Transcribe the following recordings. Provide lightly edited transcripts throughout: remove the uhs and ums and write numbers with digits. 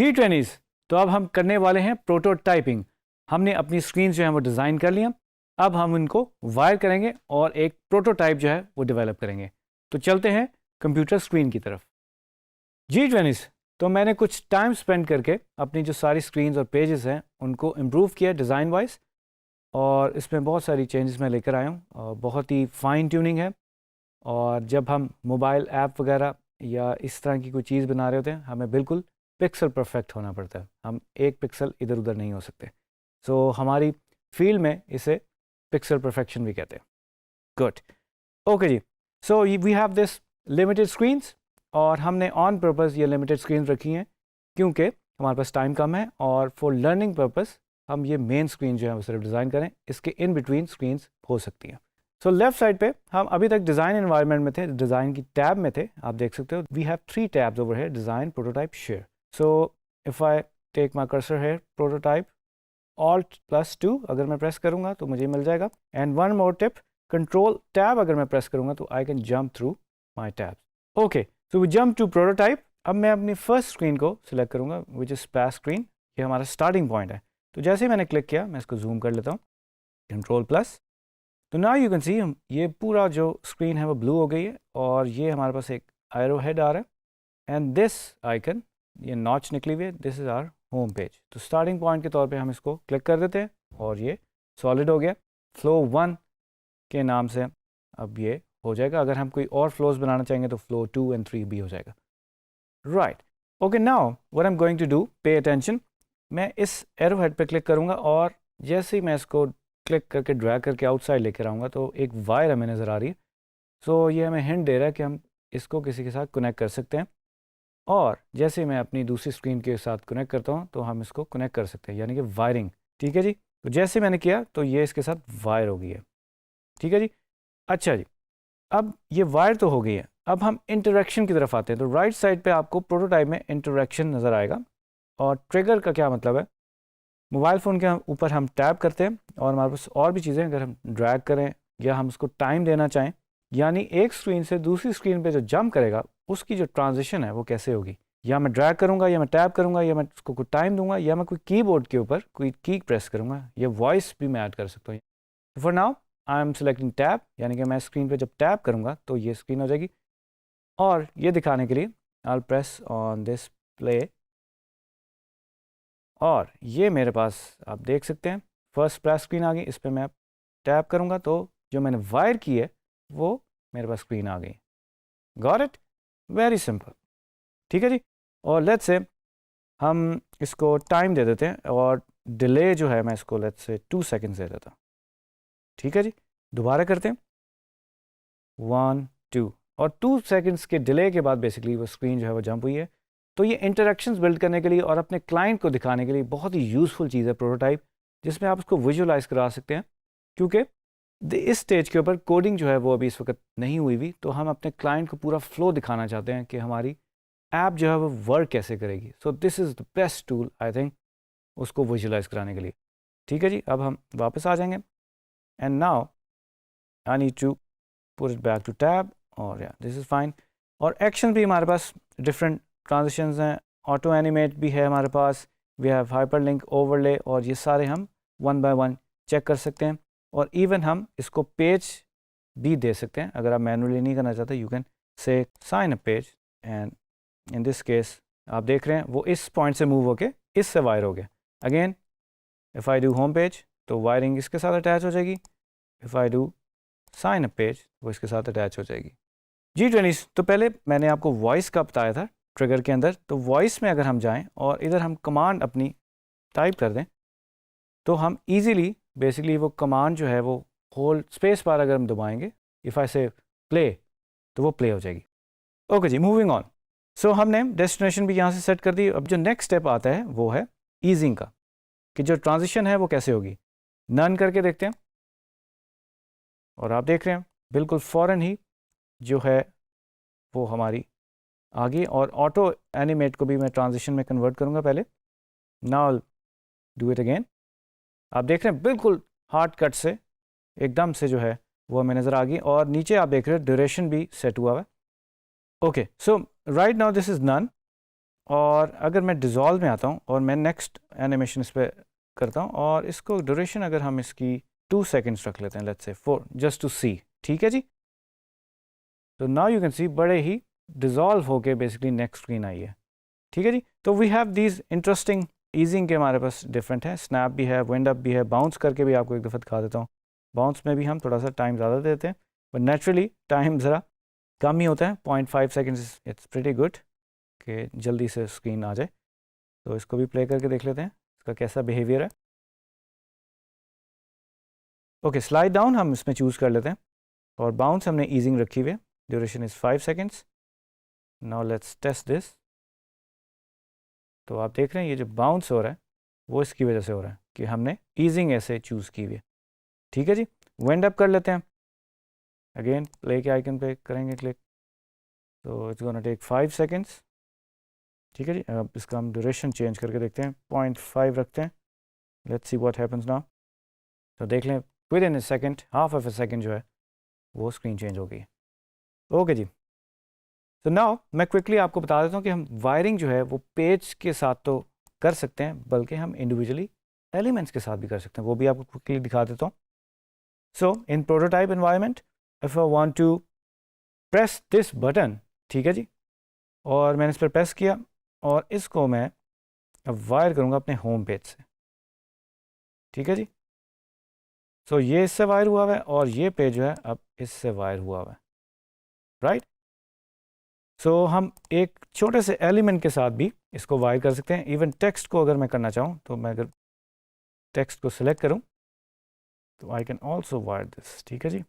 जी trainees, तो अब हम करने वाले हैं प्रोटोटाइपिंग। हमने अपनी स्क्रीन जो है वो डिज़ाइन कर लिया। अब हम इनको वायर करेंगे और एक प्रोटोटाइप जो है वो डेवलप करेंगे। तो चलते हैं कंप्यूटर स्क्रीन की तरफ। जी ट्रेनीज, तो मैंने कुछ टाइम स्पेंड करके अपनी जो सारी स्क्रीन्स और पेजेस हैं उनको इम्प्रूव किया डिज़ाइन वाइज, और इसमें बहुत सारी चेंजेस मैं लेकर आया हूँ और बहुत ही फाइन ट्यूनिंग है। और जब हम मोबाइल ऐप वगैरह या इस तरह की कोई चीज़ बना रहे होते हैं, हमें बिल्कुल पिक्सल परफेक्ट होना पड़ता है। हम एक पिक्सल इधर उधर नहीं हो सकते। सो हमारी फील्ड में इसे पिक्सल परफेक्शन भी कहते हैं। गुड, ओके जी। So we have this limited screens, और हमने ऑन पर्पज़ ये लिमिटेड स्क्रीन रखी हैं क्योंकि हमारे पास टाइम कम है, और फॉर लर्निंग पर्पज़ हम ये मेन स्क्रीन जो है वो सिर्फ डिज़ाइन करें। इसके इन बिटवीन स्क्रीन्स हो सकती हैं। सो लेफ्ट साइड पे हम अभी तक डिज़ाइन एनवायरनमेंट में थे, डिज़ाइन की टैब में थे। आप देख सकते हो we have 3 tabs over here, design, prototype, share. So if I take my cursor है प्रोटोटाइप, Alt+2 अगर मैं प्रेस करूँगा तो मुझे मिल जाएगा। And one more tip, control tab अगर मैं प्रेस करूँगा तो I can jump through my tabs. Okay, so we jump to prototype. अब मैं अपनी फर्स्ट स्क्रीन को सिलेक्ट करूँगा विच इज़ स्प्लैश स्क्रीन। ये हमारा स्टार्टिंग पॉइंट है। तो जैसे ही मैंने क्लिक किया, मैं इसको जूम कर लेता हूँ, कंट्रोल+। तो नाउ यू कैन सी ये पूरा जो स्क्रीन है वो ब्लू हो गई है, और ये हमारे पास एक एरो हेड आ रहा है, एंड दिस आइकन, ये नॉच निकली हुई है, this is our home page. तो स्टार्टिंग पॉइंट के तौर पे हम इसको क्लिक कर देते हैं और ये सॉलिड हो गया। फ्लो 1 के नाम से अब ये हो जाएगा। अगर हम कोई और फ्लोज बनाना चाहेंगे तो फ्लो 2 एंड 3 भी हो जाएगा। Right, okay, now what I am going to do, pay attention. मैं इस एरो हेड पे क्लिक करूँगा, और जैसे ही मैं इसको क्लिक करके ड्रैग करके आउटसाइड लेकर आऊँगा तो एक वायर हमें नज़र आ रही है। सो ये हमें हिंट दे रहा है कि हम इसको किसी के साथ कनेक्ट कर सकते हैं, और जैसे ही मैं अपनी दूसरी स्क्रीन के साथ कनेक्ट करता हूँ तो हम इसको कनेक्ट कर सकते हैं, यानी कि वायरिंग। ठीक है जी, तो जैसे मैंने किया तो ये इसके साथ वायर हो गई है। ठीक है जी, अच्छा जी, अब ये वायर तो हो गई है। अब हम इंटरेक्शन की तरफ आते हैं। तो राइट साइड पे आपको प्रोटोटाइप में इंटरेक्शन नज़र आएगा। और ट्रिगर का क्या मतलब है, मोबाइल फ़ोन के ऊपर हम टैप करते हैं और हमारे पास और भी चीज़ें, अगर हम ड्रैग करें या हम उसको टाइम देना चाहें, यानी एक स्क्रीन से दूसरी स्क्रीन पे जो जंप करेगा उसकी जो ट्रांजिशन है वो कैसे होगी। या मैं ड्रैग करूँगा, या मैं टैप करूँगा, या मैं उसको कोई टाइम दूंगा, या मैं कोई कीबोर्ड के ऊपर कोई की प्रेस करूँगा, या वॉइस भी मैं ऐड कर सकता हूँ। For now I M selecting tap, यानी कि मैं स्क्रीन पर जब टैप करूँगा तो ये स्क्रीन हो जाएगी। और ये दिखाने के लिए I will press on this play, और ये मेरे पास आप देख सकते हैं फर्स्ट स्प्लैश स्क्रीन आ गई। इस पर मैं टैप करूँगा तो जो मैंने वायर की है वो मेरे पास स्क्रीन आ गई। Got it, very simple. ठीक है जी, और लेट्स से हम इसको टाइम दे देते हैं, और डिले जो है मैं इसको लेट्स से 2 सेकेंड्स दे देता हूँ। ठीक है जी, दोबारा करते हैं 1 2, और 2 सेकेंड्स के डिले के बाद बेसिकली वो स्क्रीन जो है वो जंप हुई है। तो ये इंटरेक्शंस बिल्ड करने के लिए और अपने क्लाइंट को दिखाने के लिए बहुत ही यूज़फुल चीज़ है प्रोटोटाइप, जिसमें आप उसको विजुअलाइज करा सकते हैं। क्योंकि इस स्टेज के ऊपर कोडिंग जो है वो अभी इस वक्त नहीं हुई हुई, तो हम अपने क्लाइंट को पूरा फ्लो दिखाना चाहते हैं कि हमारी ऐप जो है वो वर्क कैसे करेगी। So this is the best tool I think उसको विजुअलाइज कराने के लिए। ठीक है जी, अब हम वापस आ जाएंगे, and now I need to put it back to tab, और या दिस इज़ फाइन। और एक्शन भी हमारे पास डिफरेंट ट्रांजिशंस हैं, ऑटो एनिमेट भी है हमारे पास, वी हैव हाइपरलिंक, ओवरले, और ये सारे हम 1 बाय 1 चेक कर सकते हैं। और इवन हम इसको पेज भी दे सकते हैं। अगर आप मैनुअली नहीं करना चाहते, you can say sign a page, and in this case आप देख रहे हैं वो इस पॉइंट से मूव होके इससे वायर हो गया। Again if I do home page तो वायरिंग इसके साथ अटैच हो जाएगी। If I do sign a page वो इसके साथ अटैच हो जाएगी। जी ट्रेनिस, तो पहले मैंने आपको वॉइस का बताया था ट्रिगर के अंदर। तो वॉइस में अगर हम जाएं और इधर हम कमांड अपनी टाइप कर दें तो हम इजीली बेसिकली वो कमांड जो है वो होल्ड स्पेस बार अगर हम दबाएंगे, इफ़ आई से प्ले, तो वो प्ले हो जाएगी। ओके जी, मूविंग ऑन। सो हमने डेस्टिनेशन भी यहाँ से सेट कर दी। अब जो नेक्स्ट स्टेप आता है वो है ईजिंग का, कि जो ट्रांजिशन है वो कैसे होगी। नन करके देखते हैं, और आप देख रहे हैं बिल्कुल फ़ौरन ही जो है वो हमारी आ गई। और ऑटो एनिमेट को भी मैं ट्रांजिशन में कन्वर्ट करूँगा पहले। Now do it again. आप देख रहे हैं बिल्कुल हार्ड कट से एकदम से जो है वो हमें नज़र आ गई, और नीचे आप देख रहे हैं ड्यूरेशन भी सेट हुआ है। Okay, so right now this is none. और अगर मैं डिज़ोल्व में आता हूँ और मैं नेक्स्ट एनिमेशन इस पर करता हूँ और इसको ड्यूरेशन अगर हम इसकी 2 सेकेंड्स रख लेते हैं, लेट्स से 4, जस्ट टू सी, ठीक है जी। तो नाउ यू कैन सी बड़े ही डिज़ोल्व होके बेसिकली नेक्स्ट स्क्रीन आई है, ठीक है जी। तो we have these interesting easing के हमारे पास डिफरेंट है, स्नैप भी है, विंड अप भी है, बाउंस करके भी आपको एक दफ़ा दिखा देता हूँ। बाउंस में भी हम थोड़ा सा टाइम ज़्यादा देते हैं, बट नेचुरली टाइम ज़रा कम ही होता है, 0.5 सेकेंड्स, इट्स प्रीटी गुड कि जल्दी से स्क्रीन आ जाए। तो इसको भी प्ले करके देख लेते हैं इसका कैसा बिहेवियर है। ओके, स्लाइड डाउन हम इसमें चूज़ कर लेते हैं और बाउंस हमने ईजिंग रखी हुई है, duration is 5 seconds. Now let's test this. तो आप देख रहे हैं ये जो बाउंस हो रहा है वो इसकी वजह से हो रहा है कि हमने ईजिंग ऐसे चूज़ की हुई है, ठीक है जी। वाइंड अप कर लेते हैं, अगेन प्ले के आइकन पे करेंगे क्लिक, तो इट्स गोना टेक 5 सेकेंड्स, ठीक है जी। अब इसका हम ड्यूरेशन चेंज करके देखते हैं, 0.5 रखते हैं, let's see what happens now. तो देख लें with in A second, half of A second जो है वो स्क्रीन चेंज हो गई। ओके जी, तो नाउ मैं क्विकली आपको बता देता हूँ कि हम वायरिंग जो है वो पेज के साथ तो कर सकते हैं, बल्कि हम इंडिविजुअली एलिमेंट्स के साथ भी कर सकते हैं, वो भी आपको क्विकली दिखा देता हूँ। So in prototype environment if I want to press this button, ठीक है जी, और मैंने इस पर प्रेस किया और इसको मैं अब वायर करूँगा अपने होम पेज से, ठीक है जी। सो ये इससे वायर हुआ हुआ है और ये पेज जो है अब इससे वायर हुआ हुआ है, राइट। सो हम एक छोटे से एलिमेंट के साथ भी इसको वायर कर सकते हैं। इवन टेक्स्ट को अगर मैं करना चाहूँ तो मैं अगर टेक्स्ट को सिलेक्ट करूँ तो I can also wire this, ठीक है जी।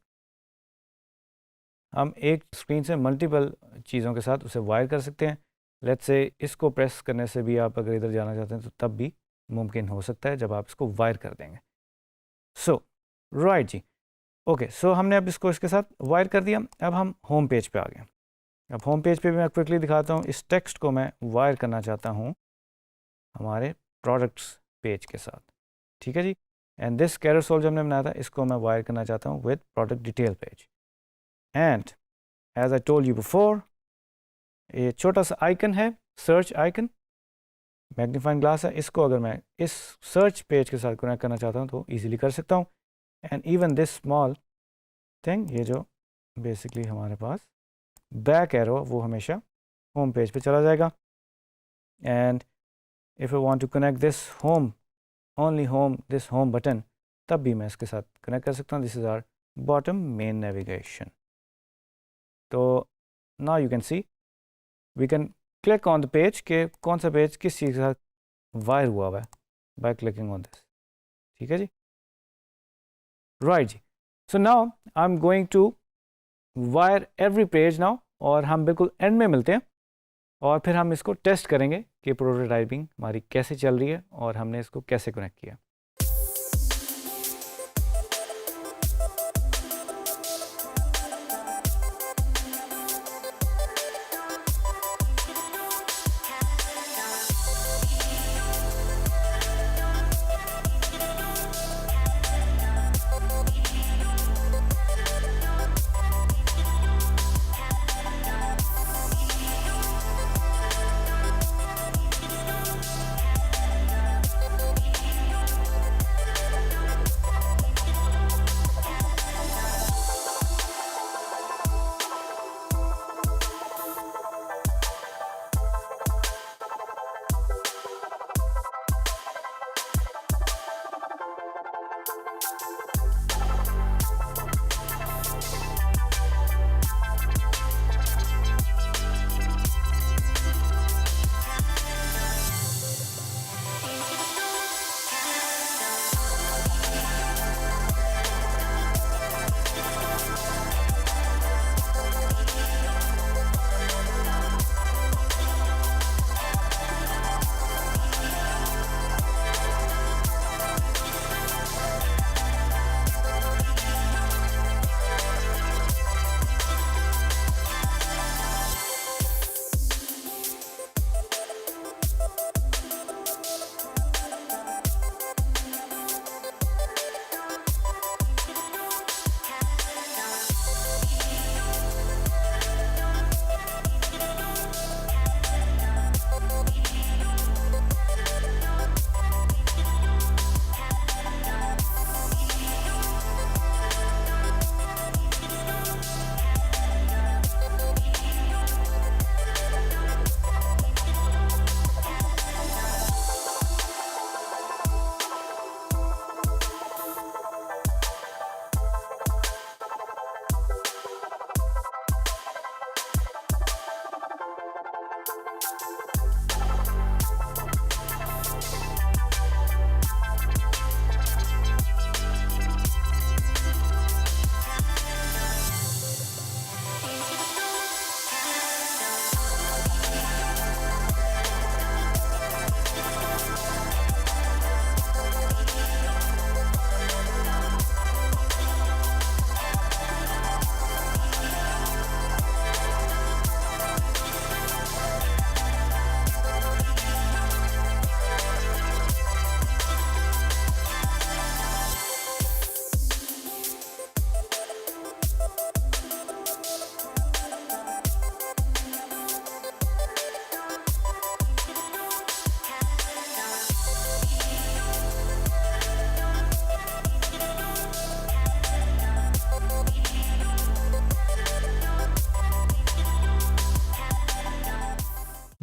हम एक स्क्रीन से मल्टीपल चीज़ों के साथ उसे वायर कर सकते हैं। लेट्स से इसको प्रेस करने से भी आप अगर इधर जाना चाहते हैं तो तब भी मुमकिन हो सकता है जब आप इसको वायर कर देंगे। सो राइट जी, ओके। सो हमने अब इसको इसके साथ वायर कर दिया। अब हम होम पेज पे आ गए। अब होम पेज पे भी मैं क्विकली दिखाता हूँ। इस टेक्स्ट को मैं वायर करना चाहता हूँ हमारे प्रोडक्ट्स पेज के साथ, ठीक है जी। एंड दिस कैरोसेल जो हमने बनाया था इसको मैं वायर करना चाहता हूँ with product detail page. And as I told you before, ये छोटा सा आइकन है, सर्च आइकन, मैग्नीफाइंग ग्लास है, इसको अगर मैं इस सर्च पेज के साथ कनेक्ट करना चाहता हूँ तो ईजिली कर सकता हूँ। And even this small thing, ये जो बेसिकली हमारे पास बैक एरो वो हमेशा होम पेज पे चला जाएगा। And if I want to connect this home, only home, this home button, तब भी मैं इसके साथ कनेक्ट कर सकता हूँ। This is our bottom main navigation. तो now you can see we can click on the page के कौन सा पेज किस चीज़ के साथ वायर हुआ है बाय क्लिकिंग ऑन दिस, ठीक है जी, राइट जी। So now I am going to wire every page now, और हम बिल्कुल एंड में मिलते हैं और फिर हम इसको टेस्ट करेंगे कि प्रोटोटाइपिंग हमारी कैसे चल रही है और हमने इसको कैसे कनेक्ट किया।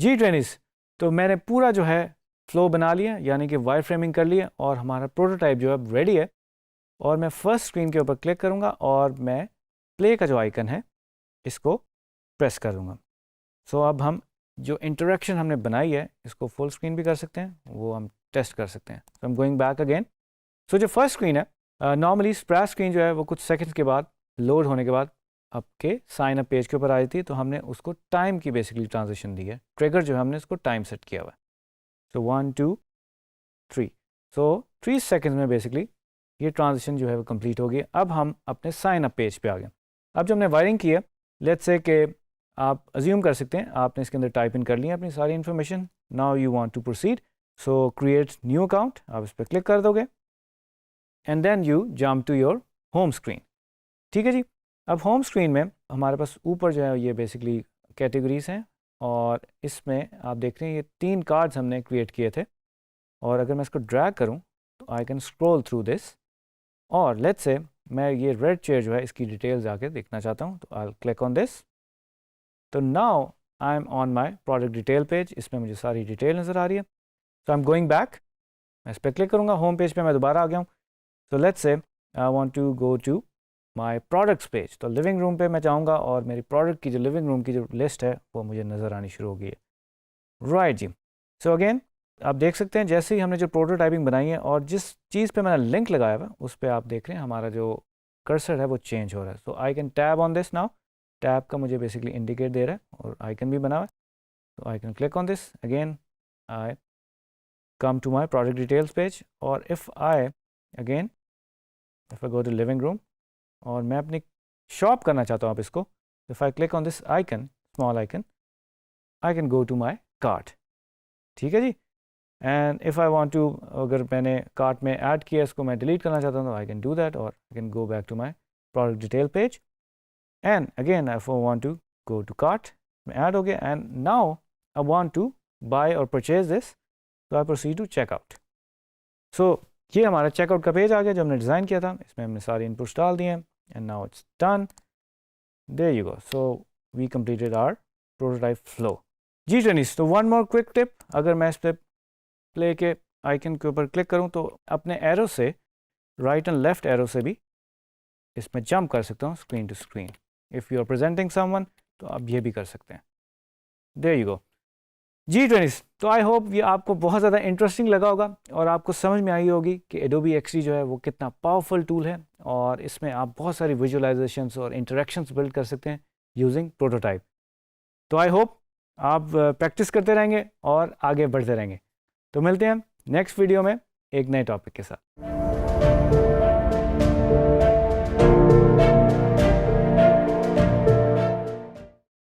जी ट्रेनिस, तो मैंने पूरा जो है फ्लो बना लिया, यानी कि वायर फ्रेमिंग कर लिया और हमारा प्रोटोटाइप जो है रेडी है। और मैं फर्स्ट स्क्रीन के ऊपर क्लिक करूँगा और मैं प्ले का जो आइकन है इसको प्रेस करूँगा। सो अब हम जो इंटरेक्शन हमने बनाई है इसको फुल स्क्रीन भी कर सकते हैं, वो हम टेस्ट कर सकते हैं। So I am going back again. So जो फर्स्ट स्क्रीन है, नॉर्मली स्प्रैश स्क्रीन जो है वो कुछ सेकंड्स के बाद लोड होने के बाद आपके साइन अप पेज के ऊपर आई थी, तो हमने उसको टाइम की बेसिकली ट्रांजिशन दी है। ट्रिगर जो है हमने उसको टाइम सेट किया हुआ है। सो 1 2 3, सो 3 सेकेंड्स में बेसिकली ये ट्रांजिशन जो है वो कंप्लीट हो गई। अब हम अपने साइन अप पेज पे आ गए। अब जो हमने वायरिंग की है, लेट्स से कि आप अज्यूम कर सकते हैं आपने इसके अंदर टाइप इन कर ली है अपनी सारी information. Now you want to proceed, so create new account, आप इस पर क्लिक कर दोगे and then you jump to your home screen. ठीक है जी। अब होम स्क्रीन में हमारे पास ऊपर जो है ये बेसिकली कैटेगरीज हैं और इसमें आप देख रहे हैं ये 3 कार्ड्स हमने क्रिएट किए थे। और अगर मैं इसको ड्रैग करूं तो I can scroll through this, और लेट्स से मैं ये रेड चेयर जो है इसकी डिटेल्स आके देखना चाहता हूं, तो आई क्लिक ऑन दिस। तो now I M on my product detail page, इसमें मुझे सारी डिटेल नज़र आ रही है। So I am going back, मैं इस पर क्लिक करूँगा, होम पेज पे मैं दोबारा आ गया हूँ। So let's say I want to go to my products page, तो लिविंग रूम पे मैं चाहूँगा और मेरी प्रोडक्ट की जो लिविंग रूम की जो लिस्ट है वो मुझे नज़र आनी शुरू हो गई है। राइट जी। सो अगेन आप देख सकते हैं जैसे ही हमने जो प्रोटोटाइपिंग बनाई है और जिस चीज़ पे मैंने लिंक लगाया हुआ है उस पर आप देख रहे हैं हमारा जो कर्सर है वो चेंज हो रहा है। So I can tab on this now, tab का मुझे बेसिकली इंडिकेट दे रहा है और आइकन भी बना हुआ है। तो I can click on this again, I come to my product details page, और if I again if I go to living room और मैं अपनी शॉप करना चाहता हूँ आप इसको, if I click on this icon, small icon, I can go to my cart. ठीक है जी। And if I want to, अगर मैंने कार्ट में ऐड किया इसको मैं डिलीट करना चाहता हूँ तो आई कैन डू दैट, और I can go back to my product detail page and again I want to go to cart में ऐड हो गया। And now I want to buy और परचेज दिस, तो I proceed to checkout. So ये हमारा checkout का page आ गया जो हमने डिज़ाइन किया था, इसमें हमने सारी इनपुट्स डाल दिए हैं and now it's done, there you go. So we completed our prototype flow. जी ट्रेनिस, तो वन मोर क्विक टिप, अगर मैं इस पर प्ले के आइकन के ऊपर क्लिक करूं तो अपने एरो से राइट एंड लेफ्ट एरो से भी इसमें जंप कर सकता हूं screen to screen. If you are presenting someone तो आप ये भी कर सकते हैं। There you go. जी ट्रेनिस, तो आई होप ये आपको बहुत ज़्यादा इंटरेस्टिंग लगा होगा और आपको समझ में आई होगी कि एडोबी एक्सडी जो है वो कितना पावरफुल टूल है और इसमें आप बहुत सारी विजुअलाइजेशंस और इंटरेक्शंस बिल्ड कर सकते हैं यूजिंग प्रोटोटाइप। तो आई होप आप प्रैक्टिस करते रहेंगे और आगे बढ़ते रहेंगे। तो मिलते हैं नेक्स्ट वीडियो में एक नए टॉपिक के साथ।